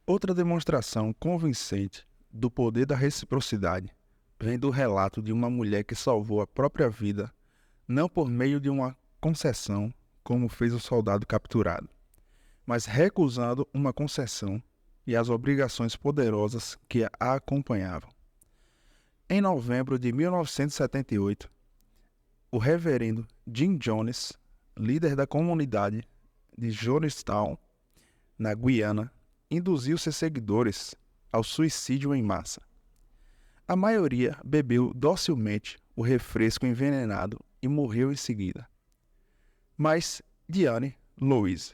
Outra demonstração convincente do poder da reciprocidade vem do relato de uma mulher que salvou a própria vida, não por meio de uma concessão, como fez o soldado capturado, mas recusando uma concessão e as obrigações poderosas que a acompanhavam. Em novembro de 1978, o reverendo Jim Jones, líder da comunidade de Jonestown, na Guiana, induziu seus seguidores ao suicídio em massa. A maioria bebeu docilmente o refresco envenenado e morreu em seguida. Mas Diane Louise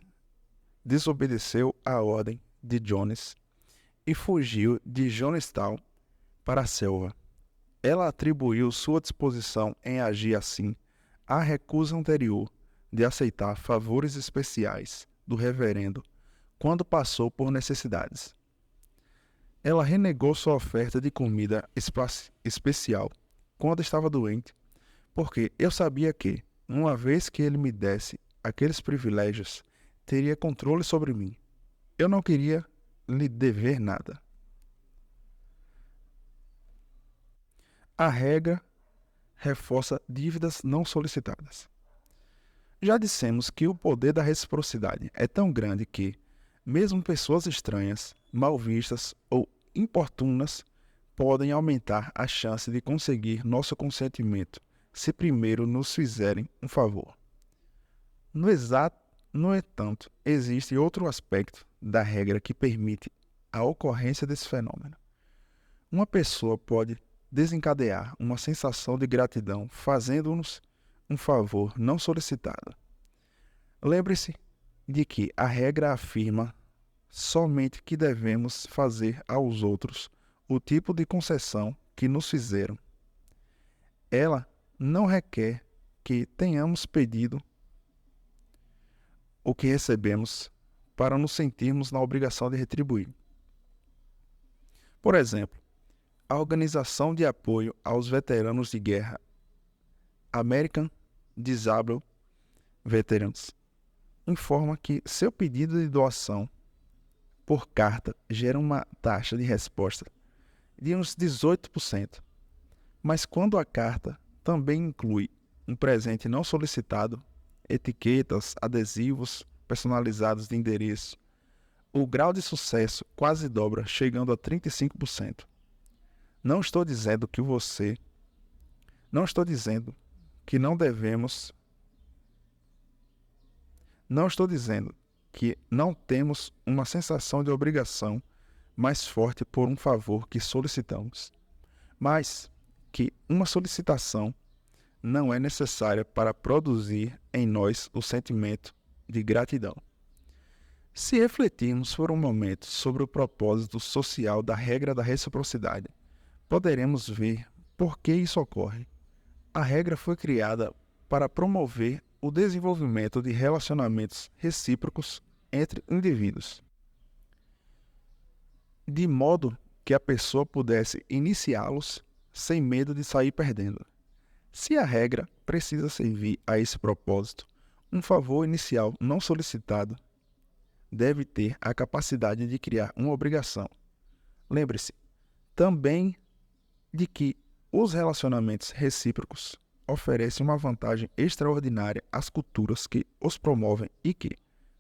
desobedeceu a ordem de Jones e fugiu de Jonestown para a selva. Ela atribuiu sua disposição em agir assim à recusa anterior de aceitar favores especiais do reverendo quando passou por necessidades. Ela renegou sua oferta de comida especial quando estava doente, porque eu sabia que, uma vez que ele me desse aqueles privilégios, teria controle sobre mim. Eu não queria lhe dever nada. A regra reforça dívidas não solicitadas. Já dissemos que o poder da reciprocidade é tão grande que, mesmo pessoas estranhas, mal vistas ou importunas podem aumentar a chance de conseguir nosso consentimento se primeiro nos fizerem um favor. No entanto, existe outro aspecto da regra que permite a ocorrência desse fenômeno. Uma pessoa pode desencadear uma sensação de gratidão fazendo-nos um favor não solicitado. Lembre-se de que a regra afirma somente que devemos fazer aos outros o tipo de concessão que nos fizeram. Ela não requer que tenhamos pedido o que recebemos para nos sentirmos na obrigação de retribuir. Por exemplo, a Organização de Apoio aos Veteranos de Guerra, American Disabled Veterans, informa que seu pedido de doação por carta gera uma taxa de resposta de uns 18%. Mas quando a carta também inclui um presente não solicitado, etiquetas, adesivos personalizados de endereço, o grau de sucesso quase dobra, chegando a 35%. Não estou dizendo que não temos uma sensação de obrigação mais forte por um favor que solicitamos, mas que uma solicitação não é necessária para produzir em nós o sentimento de gratidão. Se refletirmos por um momento sobre o propósito social da regra da reciprocidade, poderemos ver por que isso ocorre. A regra foi criada para promover o desenvolvimento de relacionamentos recíprocos entre indivíduos, de modo que a pessoa pudesse iniciá-los sem medo de sair perdendo. Se a regra precisa servir a esse propósito, um favor inicial não solicitado deve ter a capacidade de criar uma obrigação. Lembre-se também de que os relacionamentos recíprocos oferecem uma vantagem extraordinária às culturas que os promovem e que,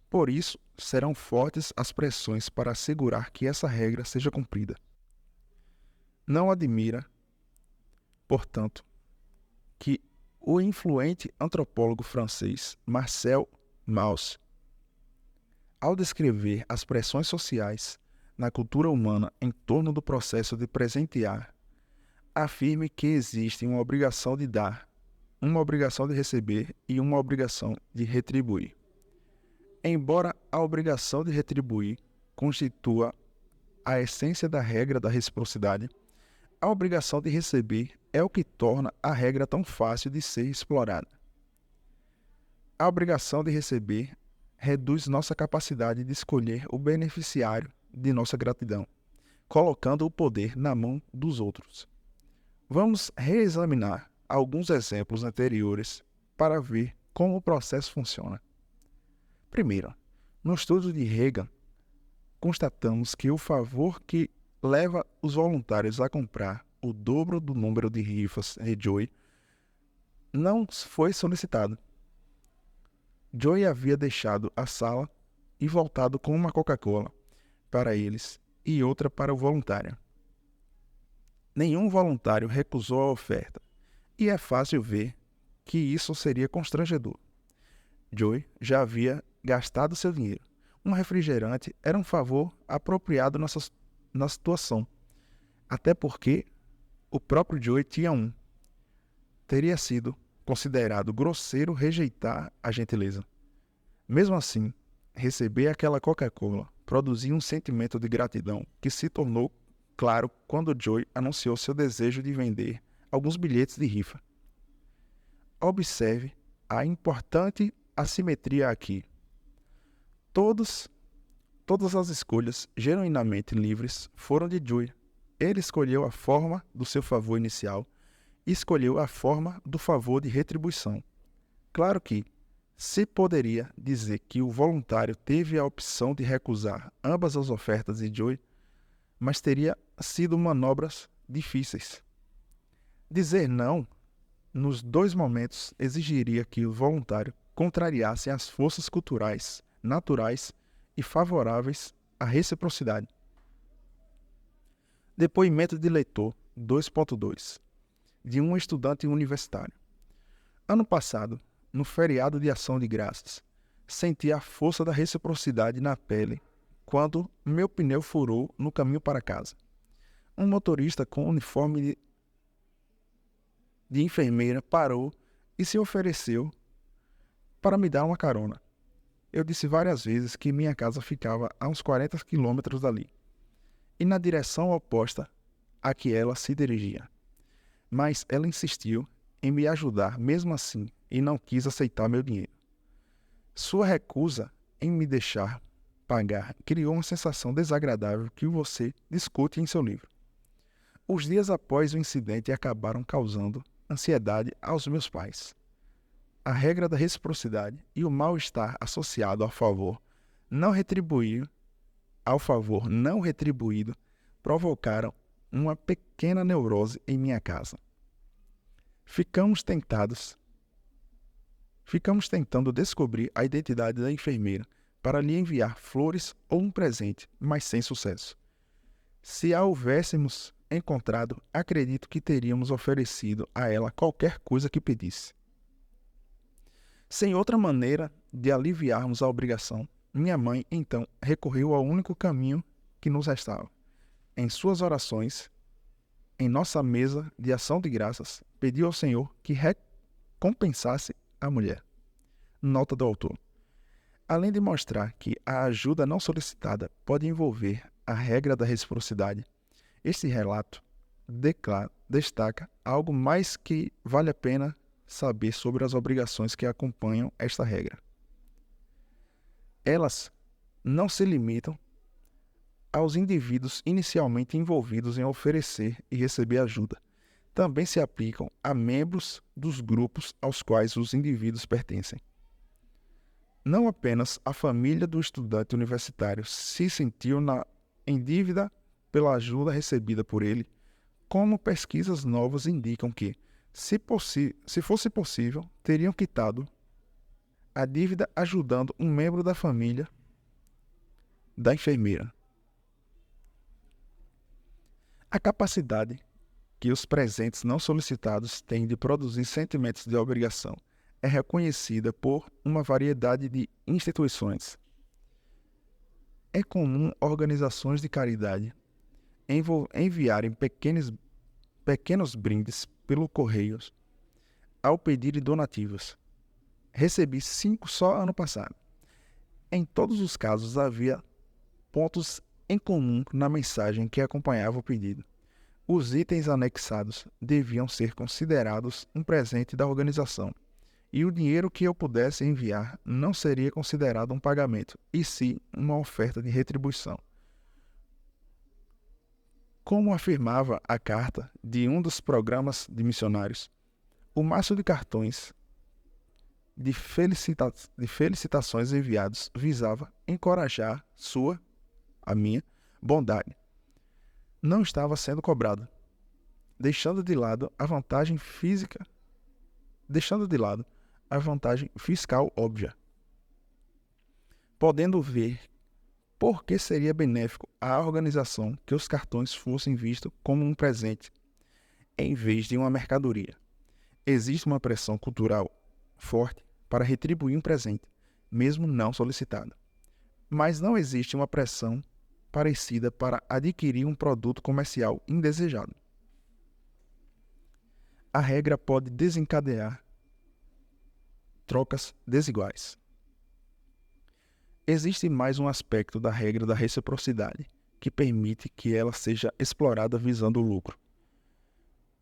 por isso, serão fortes as pressões para assegurar que essa regra seja cumprida. Não admira, portanto, que o influente antropólogo francês Marcel Mauss, ao descrever as pressões sociais na cultura humana em torno do processo de presentear, afirme que existe uma obrigação de dar, uma obrigação de receber e uma obrigação de retribuir. Embora a obrigação de retribuir constitua a essência da regra da reciprocidade, a obrigação de receber é o que torna a regra tão fácil de ser explorada. A obrigação de receber reduz nossa capacidade de escolher o beneficiário de nossa gratidão, colocando o poder na mão dos outros. Vamos reexaminar alguns exemplos anteriores para ver como o processo funciona. Primeiro, no estudo de Reagan, constatamos que o favor que leva os voluntários a comprar o dobro do número de rifas de Joey não foi solicitado. Joey havia deixado a sala e voltado com uma Coca-Cola para eles e outra para o voluntário. Nenhum voluntário recusou a oferta, e é fácil ver que isso seria constrangedor. Joey já havia gastado seu dinheiro. Um refrigerante era um favor apropriado na situação, até porque o próprio Joey tinha um. Teria sido considerado grosseiro rejeitar a gentileza. Mesmo assim, receber aquela Coca-Cola produzia um sentimento de gratidão que se tornou claro quando Joey anunciou seu desejo de vender alguns bilhetes de rifa. Observe a importante assimetria aqui. Todas as escolhas genuinamente livres foram de Joey. Ele escolheu a forma do seu favor inicial e escolheu a forma do favor de retribuição. Claro que se poderia dizer que o voluntário teve a opção de recusar ambas as ofertas de Joey, mas teria sido manobras difíceis. Dizer não nos dois momentos exigiria que o voluntário contrariasse as forças culturais, naturais e favoráveis à reciprocidade. Depoimento de leitor 2.2 de um estudante universitário. Ano passado, no feriado de Ação de Graças, senti a força da reciprocidade na pele quando meu pneu furou no caminho para casa. Um motorista com uniforme de enfermeira parou e se ofereceu para me dar uma carona. Eu disse várias vezes que minha casa ficava a uns 40 quilômetros dali e na direção oposta a que ela se dirigia. Mas ela insistiu em me ajudar mesmo assim e não quis aceitar meu dinheiro. Sua recusa em me deixar pagar criou uma sensação desagradável que você discute em seu livro. Os dias após o incidente acabaram causando ansiedade aos meus pais. A regra da reciprocidade e o mal-estar associado ao favor não retribuído provocaram uma pequena neurose em minha casa. Ficamos tentando descobrir a identidade da enfermeira para lhe enviar flores ou um presente, mas sem sucesso. Se a houvéssemos encontrado, acredito que teríamos oferecido a ela qualquer coisa que pedisse. Sem outra maneira de aliviarmos a obrigação, minha mãe então recorreu ao único caminho que nos restava. Em suas orações, em nossa mesa de ação de graças, pediu ao Senhor que recompensasse a mulher. Nota do autor. Além de mostrar que a ajuda não solicitada pode envolver a regra da reciprocidade, este relato destaca algo mais que vale a pena saber sobre as obrigações que acompanham esta regra. Elas não se limitam aos indivíduos inicialmente envolvidos em oferecer e receber ajuda. Também se aplicam a membros dos grupos aos quais os indivíduos pertencem. Não apenas a família do estudante universitário se sentiu em dívida pela ajuda recebida por ele, como pesquisas novas indicam que, se fosse possível, teriam quitado a dívida ajudando um membro da família da enfermeira. A capacidade que os presentes não solicitados têm de produzir sentimentos de obrigação é reconhecida por uma variedade de instituições. É comum organizações de caridade enviarem pequenos brindes pelo correio ao pedir donativos. Recebi 5 só ano passado. Em todos os casos havia pontos em comum na mensagem que acompanhava o pedido. Os itens anexados deviam ser considerados um presente da organização, e o dinheiro que eu pudesse enviar não seria considerado um pagamento, e sim uma oferta de retribuição. Como afirmava a carta de um dos programas de missionários, o maço de cartões de felicitações enviados visava encorajar sua a minha bondade, não estava sendo cobrada, deixando de lado a vantagem fiscal óbvia, podendo ver por que seria benéfico à organização que os cartões fossem vistos como um presente em vez de uma mercadoria. Existe uma pressão cultural forte para retribuir um presente, mesmo não solicitado. Mas não existe uma pressão parecida para adquirir um produto comercial indesejado. A regra pode desencadear trocas desiguais. Existe mais um aspecto da regra da reciprocidade que permite que ela seja explorada visando o lucro.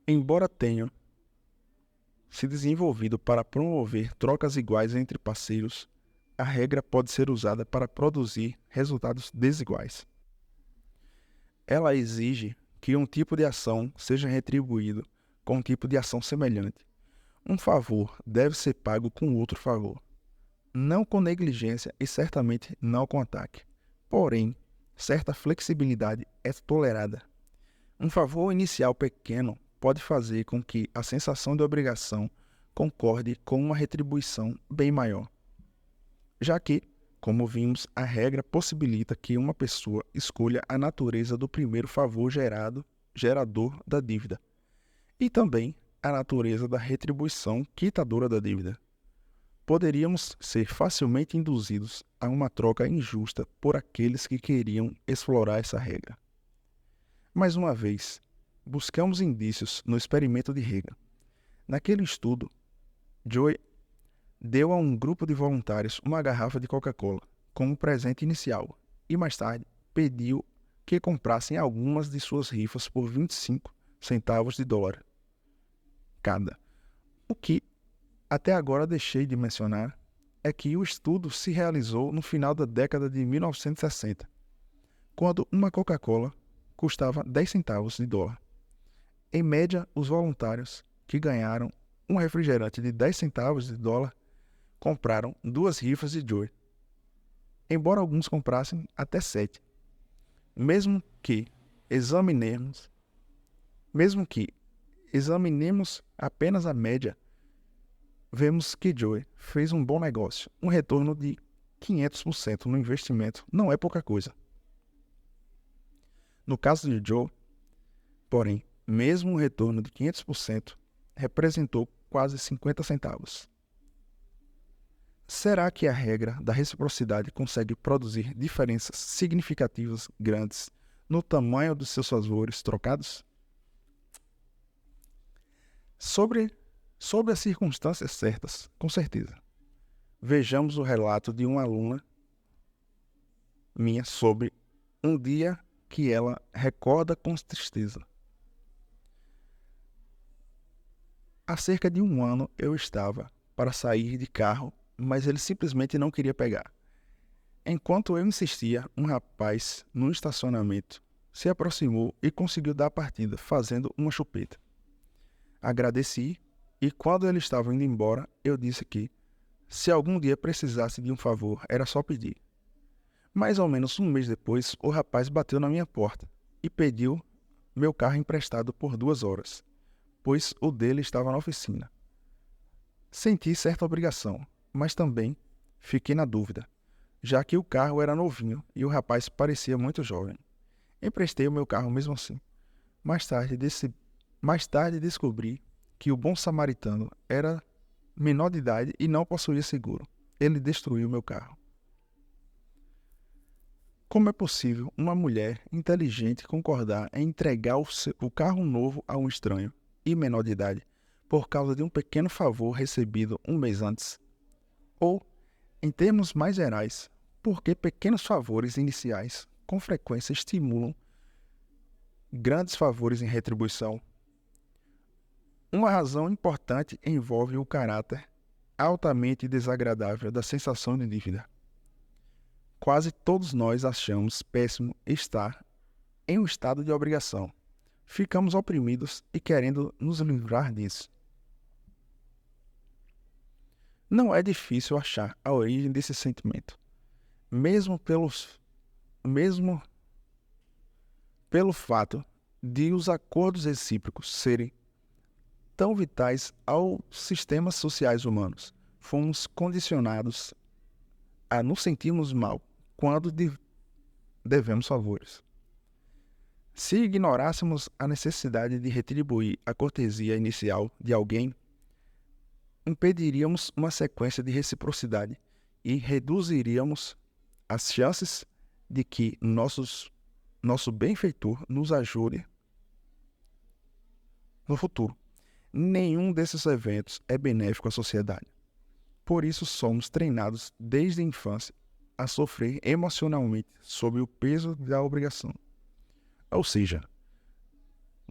Embora tenha se desenvolvido para promover trocas iguais entre parceiros, a regra pode ser usada para produzir resultados desiguais. Ela exige que um tipo de ação seja retribuído com um tipo de ação semelhante. Um favor deve ser pago com outro favor, não com negligência e certamente não com ataque. Porém, certa flexibilidade é tolerada. Um favor inicial pequeno pode fazer com que a sensação de obrigação concorde com uma retribuição bem maior, já que, como vimos, a regra possibilita que uma pessoa escolha a natureza do primeiro favor gerador da dívida, e também a natureza da retribuição quitadora da dívida. Poderíamos ser facilmente induzidos a uma troca injusta por aqueles que queriam explorar essa regra. Mais uma vez, buscamos indícios no experimento de Reagan. Naquele estudo, Joe deu a um grupo de voluntários uma garrafa de Coca-Cola como presente inicial e mais tarde pediu que comprassem algumas de suas rifas por 25 centavos de dólar cada. O que até agora deixei de mencionar é que o estudo se realizou no final da década de 1960, quando uma Coca-Cola custava 10 centavos de dólar. Em média, os voluntários que ganharam um refrigerante de 10 centavos de dólar compraram 2 rifas de Joe, embora alguns comprassem até 7. Mesmo que examinemos apenas a média, vemos que Joe fez um bom negócio. Um retorno de 500% no investimento não é pouca coisa. No caso de Joe, porém, mesmo um retorno de 500% representou quase 50 centavos. Será que a regra da reciprocidade consegue produzir diferenças significativas grandes no tamanho dos seus favores trocados? Sobre as circunstâncias certas, com certeza. Vejamos o relato de uma aluna minha sobre um dia que ela recorda com tristeza. Há cerca de 1 ano eu estava para sair de carro, mas ele simplesmente não queria pegar. Enquanto eu insistia, um rapaz no estacionamento se aproximou e conseguiu dar a partida, fazendo uma chupeta. Agradeci e quando ele estava indo embora, eu disse que, se algum dia precisasse de um favor, era só pedir. Mais ou menos 1 mês depois, o rapaz bateu na minha porta e pediu meu carro emprestado por 2 horas, pois o dele estava na oficina. Senti certa obrigação, mas também fiquei na dúvida, já que o carro era novinho e o rapaz parecia muito jovem. Emprestei o meu carro mesmo assim. Mais tarde descobri que o bom samaritano era menor de idade e não possuía seguro. Ele destruiu meu carro. Como é possível uma mulher inteligente concordar em entregar o carro novo a um estranho e menor de idade por causa de um pequeno favor recebido 1 mês antes? Ou, em termos mais gerais, porque pequenos favores iniciais com frequência estimulam grandes favores em retribuição? Uma razão importante envolve o caráter altamente desagradável da sensação de dívida. Quase todos nós achamos péssimo estar em um estado de obrigação. Ficamos oprimidos e querendo nos livrar disso. Não é difícil achar a origem desse sentimento, mesmo pelo fato de os acordos recíprocos serem tão vitais aos sistemas sociais humanos, fomos condicionados a nos sentirmos mal quando devemos favores. Se ignorássemos a necessidade de retribuir a cortesia inicial de alguém, impediríamos uma sequência de reciprocidade e reduziríamos as chances de que nosso benfeitor nos ajude no futuro. Nenhum desses eventos é benéfico à sociedade. Por isso somos treinados desde a infância a sofrer emocionalmente sob o peso da obrigação. Ou seja,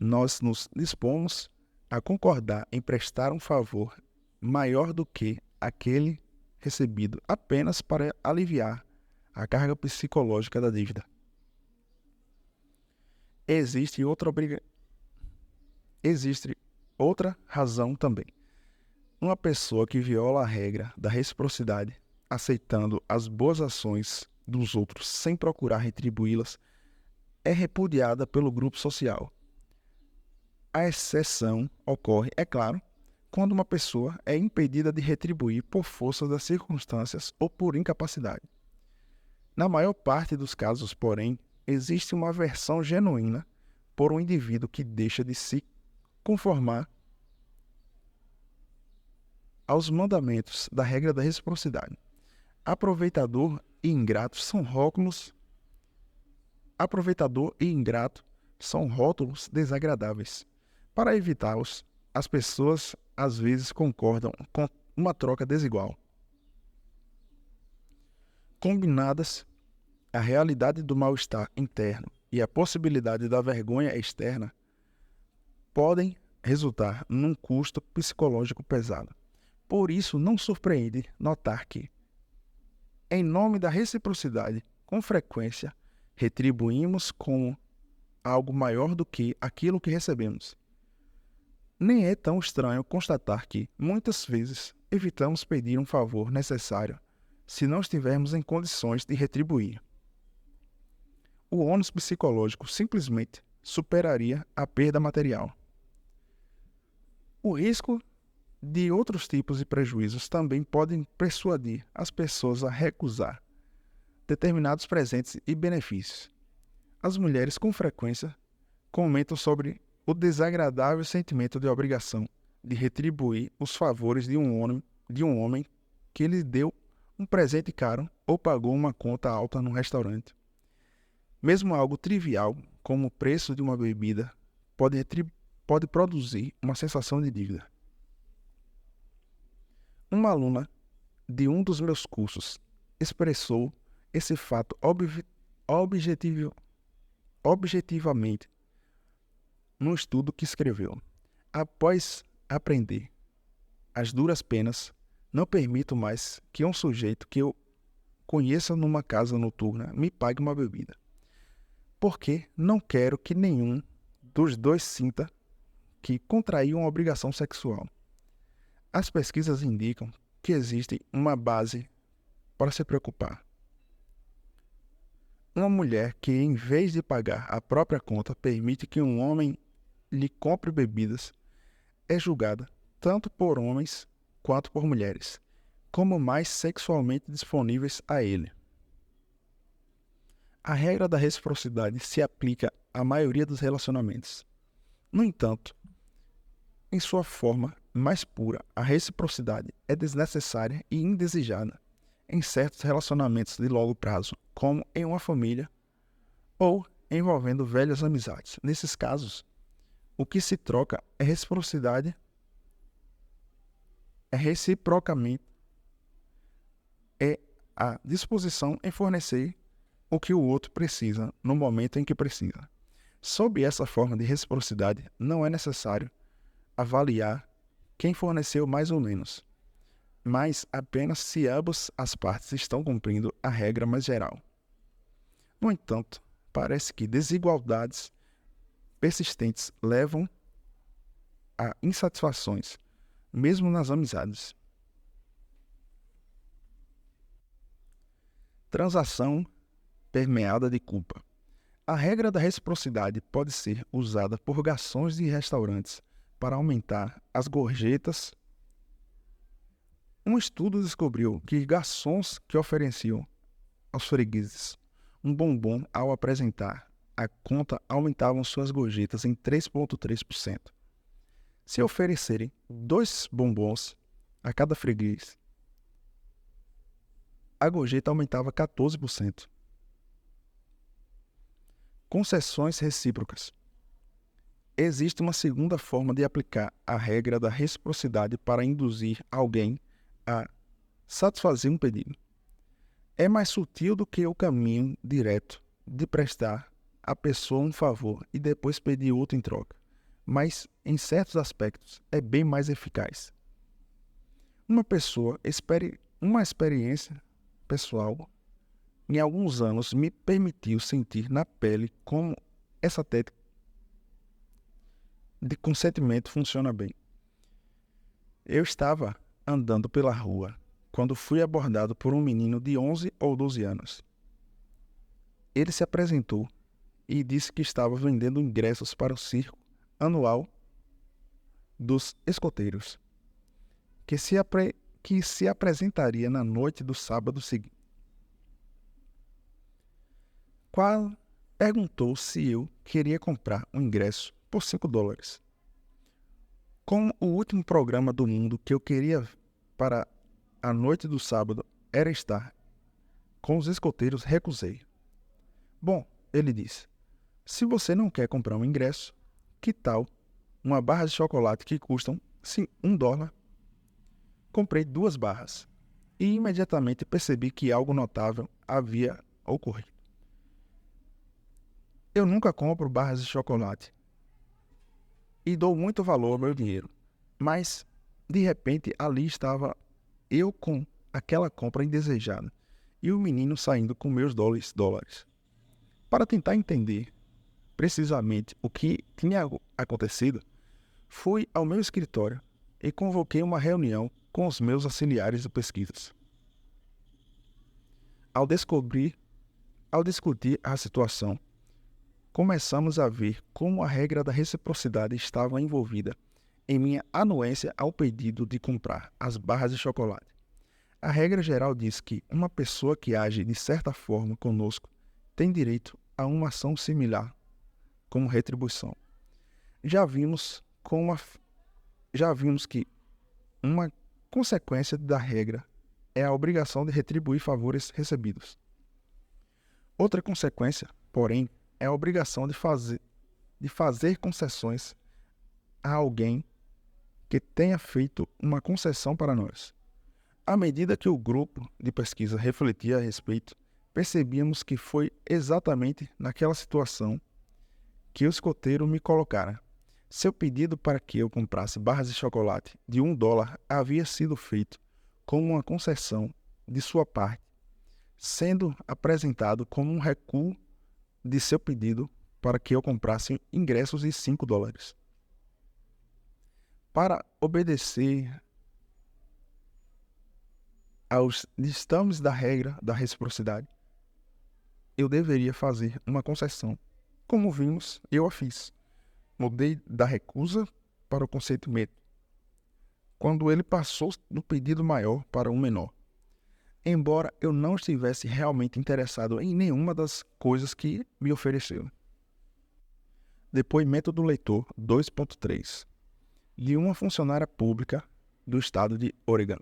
nós nos dispomos a concordar em prestar um favor maior do que aquele recebido apenas para aliviar a carga psicológica da dívida. Existe outra razão também. Uma pessoa que viola a regra da reciprocidade, aceitando as boas ações dos outros sem procurar retribuí-las, é repudiada pelo grupo social. A exceção ocorre, é claro, quando uma pessoa é impedida de retribuir por força das circunstâncias ou por incapacidade. Na maior parte dos casos, porém, existe uma aversão genuína por um indivíduo que deixa de se conformar aos mandamentos da regra da reciprocidade. Aproveitador e ingrato são rótulos desagradáveis. Para evitá-los, as pessoas às vezes concordam com uma troca desigual. Combinadas a realidade do mal-estar interno e a possibilidade da vergonha externa, podem resultar num custo psicológico pesado. Por isso, não surpreende notar que, em nome da reciprocidade, com frequência, retribuímos com algo maior do que aquilo que recebemos. Nem é tão estranho constatar que, muitas vezes, evitamos pedir um favor necessário se não estivermos em condições de retribuir. O ônus psicológico simplesmente superaria a perda material. O risco de outros tipos de prejuízos também podem persuadir as pessoas a recusar determinados presentes e benefícios. As mulheres, com frequência, comentam sobre o desagradável sentimento de obrigação de retribuir os favores de um homem que lhe deu um presente caro ou pagou uma conta alta num restaurante. Mesmo algo trivial, como o preço de uma bebida, pode produzir uma sensação de dívida. Uma aluna de um dos meus cursos expressou esse fato objetivamente num estudo que escreveu. Após aprender as duras penas, não permito mais que um sujeito que eu conheça numa casa noturna me pague uma bebida, porque não quero que nenhum dos dois sinta que contraiu uma obrigação sexual. As pesquisas indicam que existe uma base para se preocupar. Uma mulher que, em vez de pagar a própria conta, permite que um homem lhe compre bebidas, é julgada, tanto por homens quanto por mulheres, como mais sexualmente disponíveis a ele. A regra da reciprocidade se aplica à maioria dos relacionamentos. No entanto, em sua forma mais pura, a reciprocidade é desnecessária e indesejada em certos relacionamentos de longo prazo, como em uma família ou envolvendo velhas amizades. Nesses casos, o que se troca é reciprocamente a disposição em fornecer o que o outro precisa no momento em que precisa. Sob essa forma de reciprocidade, não é necessário avaliar quem forneceu mais ou menos, mas apenas se ambas as partes estão cumprindo a regra mais geral. No entanto, parece que desigualdades persistentes levam a insatisfações, mesmo nas amizades. Transação permeada de culpa. A regra da reciprocidade pode ser usada por garçons de restaurantes para aumentar as gorjetas. Um estudo descobriu que garçons que ofereciam aos fregueses um bombom ao apresentar a conta aumentavam suas gorjetas em 3,3%. Se oferecerem 2 bombons a cada freguês, a gorjeta aumentava 14%. Concessões recíprocas. Existe uma segunda forma de aplicar a regra da reciprocidade para induzir alguém a satisfazer um pedido. É mais sutil do que o caminho direto de prestar à pessoa um favor e depois pedir outro em troca, mas em certos aspectos é bem mais eficaz. Uma experiência pessoal em alguns anos me permitiu sentir na pele como essa técnica de consentimento funciona bem. Eu estava andando pela rua quando fui abordado por um menino de 11 ou 12 anos. Ele se apresentou e disse que estava vendendo ingressos para o circo anual dos escoteiros, que se apresentaria na noite do sábado seguinte. Perguntou se eu queria comprar um ingresso por $5. Como o último programa do mundo que eu queria para a noite do sábado era estar com os escoteiros, recusei. Bom, ele disse, se você não quer comprar um ingresso, que tal uma barra de chocolate que custam $1? Comprei 2 barras e imediatamente percebi que algo notável havia ocorrido. Eu nunca compro barras de chocolate e dou muito valor ao meu dinheiro, mas de repente ali estava eu com aquela compra indesejada e o menino saindo com meus dólares. Para tentar entender precisamente o que tinha acontecido, fui ao meu escritório e convoquei uma reunião com os meus auxiliares de pesquisas. Ao discutir a situação, começamos a ver como a regra da reciprocidade estava envolvida em minha anuência ao pedido de comprar as barras de chocolate. A regra geral diz que uma pessoa que age de certa forma conosco tem direito a uma ação similar como retribuição. Já vimos que uma consequência da regra é a obrigação de retribuir favores recebidos. Outra consequência, porém, é a obrigação de fazer concessões a alguém que tenha feito uma concessão para nós. À medida que o grupo de pesquisa refletia a respeito, percebíamos que foi exatamente naquela situação que o escoteiro me colocara. Seu pedido para que eu comprasse barras de chocolate de $1 havia sido feito como uma concessão de sua parte, sendo apresentado como um recuo de seu pedido para que eu comprasse ingressos de $5. Para obedecer aos ditames da regra da reciprocidade, eu deveria fazer uma concessão. Como vimos, eu a fiz. Mudei da recusa para o consentimento, quando ele passou do pedido maior para um menor. Embora eu não estivesse realmente interessado em nenhuma das coisas que me ofereceu. Depoimento do leitor 2.3 de uma funcionária pública do estado de Oregon.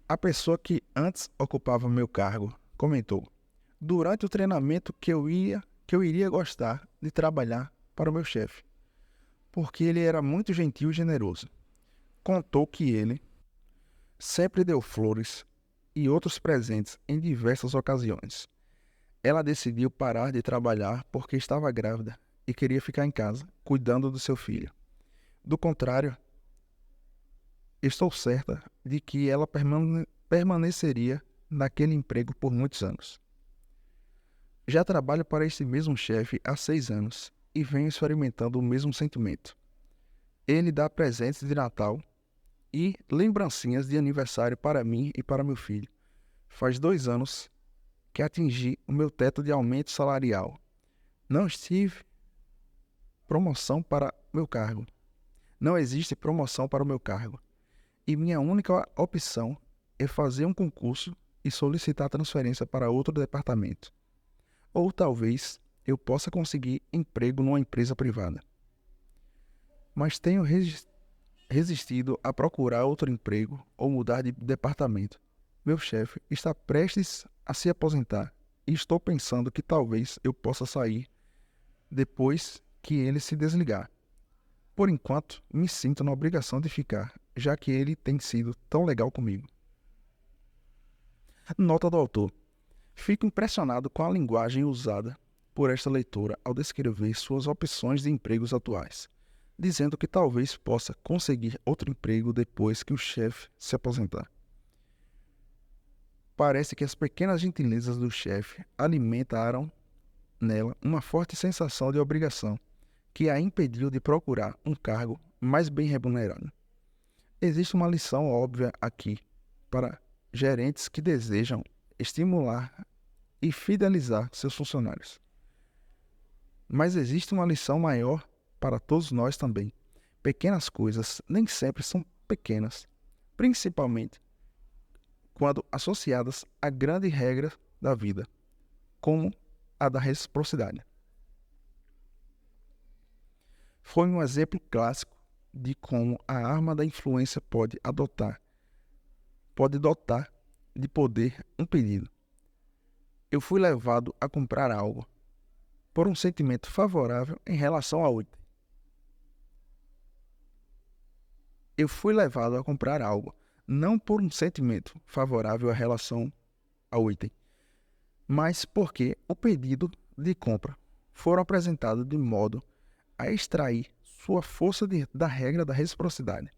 A pessoa que antes ocupava meu cargo comentou: durante o treinamento que eu iria gostar de trabalhar para o meu chefe, porque ele era muito gentil e generoso. Contou que ele sempre deu flores e outros presentes em diversas ocasiões. Ela decidiu parar de trabalhar porque estava grávida e queria ficar em casa, cuidando do seu filho. Do contrário, estou certa de que ela permaneceria naquele emprego por muitos anos. Já trabalho para este mesmo chefe há 6 anos e venho experimentando o mesmo sentimento. Ele dá presentes de Natal e lembrancinhas de aniversário para mim e para meu filho. Faz 2 anos que atingi o meu teto de aumento salarial. Não estive promoção para meu cargo. Não existe promoção para o meu cargo. E minha única opção é fazer um concurso e solicitar transferência para outro departamento. Ou talvez eu possa conseguir emprego numa empresa privada. Mas tenho resistido a procurar outro emprego ou mudar de departamento. Meu chefe está prestes a se aposentar e estou pensando que talvez eu possa sair depois que ele se desligar. Por enquanto, me sinto na obrigação de ficar, já que ele tem sido tão legal comigo. Nota do autor. Fico impressionado com a linguagem usada por esta leitora ao descrever suas opções de empregos atuais, dizendo que talvez possa conseguir outro emprego depois que o chefe se aposentar. Parece que as pequenas gentilezas do chefe alimentaram nela uma forte sensação de obrigação, que a impediu de procurar um cargo mais bem remunerado. Existe uma lição óbvia aqui para gerentes que desejam estimular e fidelizar seus funcionários. Mas existe uma lição maior para todos nós também. Pequenas coisas nem sempre são pequenas, principalmente quando associadas à grande regra da vida, como a da reciprocidade. Foi um exemplo clássico de como a arma da influência pode dotar de poder um pedido. Eu fui levado a comprar algo por um sentimento favorável em relação ao item. Eu fui levado a comprar algo não por um sentimento favorável em relação ao item, mas porque o pedido de compra foi apresentado de modo a extrair sua força da regra da reciprocidade.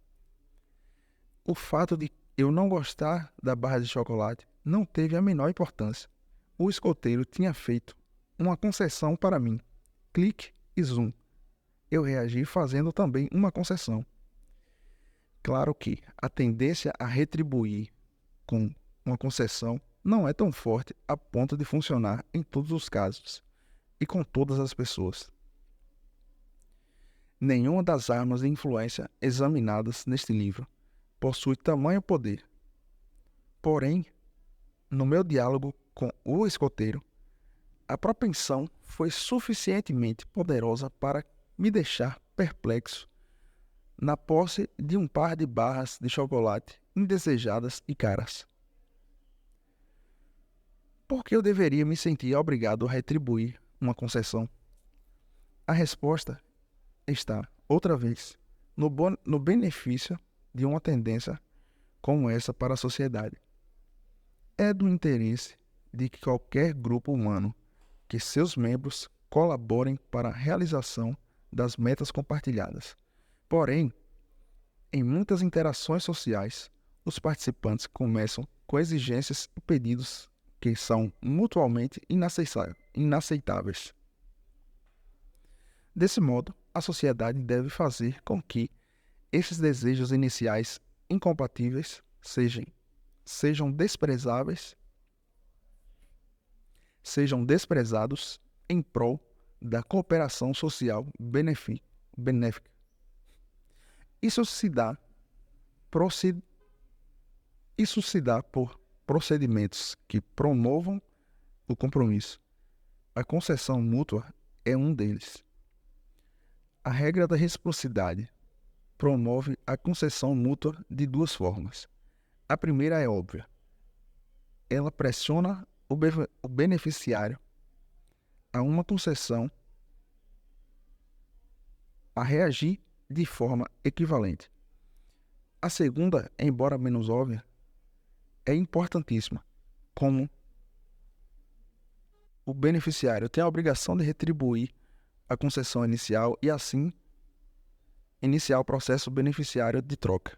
O fato de eu não gostar da barra de chocolate não teve a menor importância. O escoteiro tinha feito uma concessão para mim. Clique e zoom. Eu reagi fazendo também uma concessão. Claro que a tendência a retribuir com uma concessão não é tão forte a ponto de funcionar em todos os casos e com todas as pessoas. Nenhuma das armas de influência examinadas neste livro possui tamanho poder. Porém, no meu diálogo com o escoteiro, a propensão foi suficientemente poderosa para me deixar perplexo na posse de um par de barras de chocolate indesejadas e caras. Por que eu deveria me sentir obrigado a retribuir uma concessão? A resposta está, outra vez, no benefício de uma tendência como essa para a sociedade. É do interesse de que qualquer grupo humano que seus membros colaborem para a realização das metas compartilhadas. Porém, em muitas interações sociais, os participantes começam com exigências e pedidos que são mutuamente inaceitáveis. Desse modo, a sociedade deve fazer com que esses desejos iniciais incompatíveis sejam desprezados em prol da cooperação social benéfica. Isso se dá por procedimentos que promovam o compromisso. A concessão mútua é um deles. A regra da reciprocidade promove a concessão mútua de duas formas. A primeira é óbvia. Ela pressiona o beneficiário a uma concessão a reagir de forma equivalente. A segunda, embora menos óbvia, é importantíssima, como o beneficiário tem a obrigação de retribuir a concessão inicial e assim iniciar o processo beneficiário de troca.